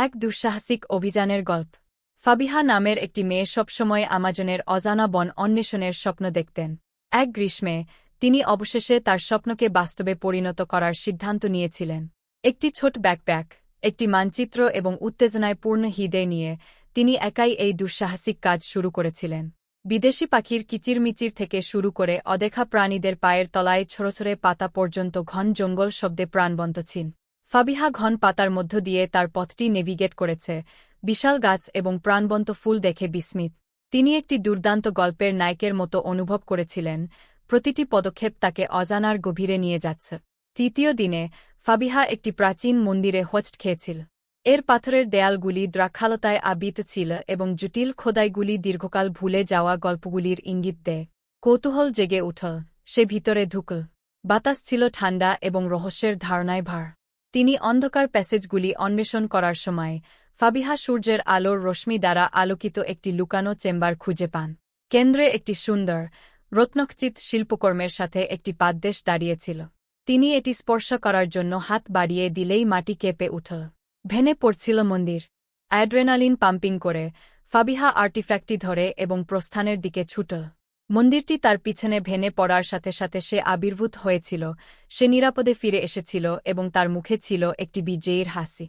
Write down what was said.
এক দুঃসাহসিক অভিযানের গল্প। ফাবিহা নামের একটি মেয়ে সবসময় আমাজনের অজানা বন অন্বেষণের স্বপ্ন দেখতেন। এক গ্রীষ্মে তিনি অবশেষে তার স্বপ্নকে বাস্তবে পরিণত করার সিদ্ধান্ত নিয়েছিলেন। একটি ছোট ব্যাকপ্যাক, একটি মানচিত্র এবং উত্তেজনায় পূর্ণ হৃদয় নিয়ে তিনি একাই এই দুঃসাহসিক কাজ শুরু করেছিলেন। বিদেশি পাখির কিচিরমিচির থেকে শুরু করে অদেখা প্রাণীদের পায়ের তলায় ছড়ছড়ে পাতা পর্যন্ত ঘন জঙ্গল শব্দে প্রাণবন্ত ছিল। ফাবিহা ঘন পাতার মধ্য দিয়ে তার পথটি নেভিগেট করেছে, বিশাল গাছ এবং প্রাণবন্ত ফুল দেখে বিস্মিত। তিনি একটি দুর্দান্ত গল্পের নায়কের মতো অনুভব করেছিলেন, প্রতিটি পদক্ষেপ তাকে অজানার গভীরে নিয়ে যাচ্ছে। তৃতীয় দিনে ফাবিহা একটি প্রাচীন মন্দিরে হোস্ট খেয়েছিল। এর পাথরের দেয়ালগুলি দ্রাক্ষালতায় আবৃত ছিল এবং জটিল খোদাইগুলি দীর্ঘকাল ভুলে যাওয়া গল্পগুলির ইঙ্গিত দেয়। কৌতূহল জেগে উঠল, সে ভিতরে ঢুকল। বাতাস ছিল ঠান্ডা এবং রহস্যের ধারণায় ভার। তিনি অন্ধকার প্যাসেজগুলি অন্বেষণ করার সময় ফাবিহা সূর্যের আলোর রশ্মি দ্বারা আলোকিত একটি লুকানো চেম্বার খুঁজে পান। কেন্দ্রে একটি সুন্দর, রত্নখচিত শিল্পকর্মের সাথে একটি পাদদেশ দাঁড়িয়েছিল। তিনি এটি স্পর্শ করার জন্য হাত বাড়িয়ে দিলেই মাটি কেঁপে উঠল। ভেঙে পড়ছিল মন্দির। অ্যাড্রেনালিন পাম্পিং করে ফাবিহা আর্টিফ্যাক্টটি ধরে এবং প্রস্থানের দিকে ছুটল। মন্দিরটি তার পিছনে ভেঙে পড়ার সাথে সাথে সে আবির্ভূত হয়েছিল। সে নিরাপদে ফিরে এসেছিল এবং তার মুখে ছিল একটি বিজয়ীর হাসি।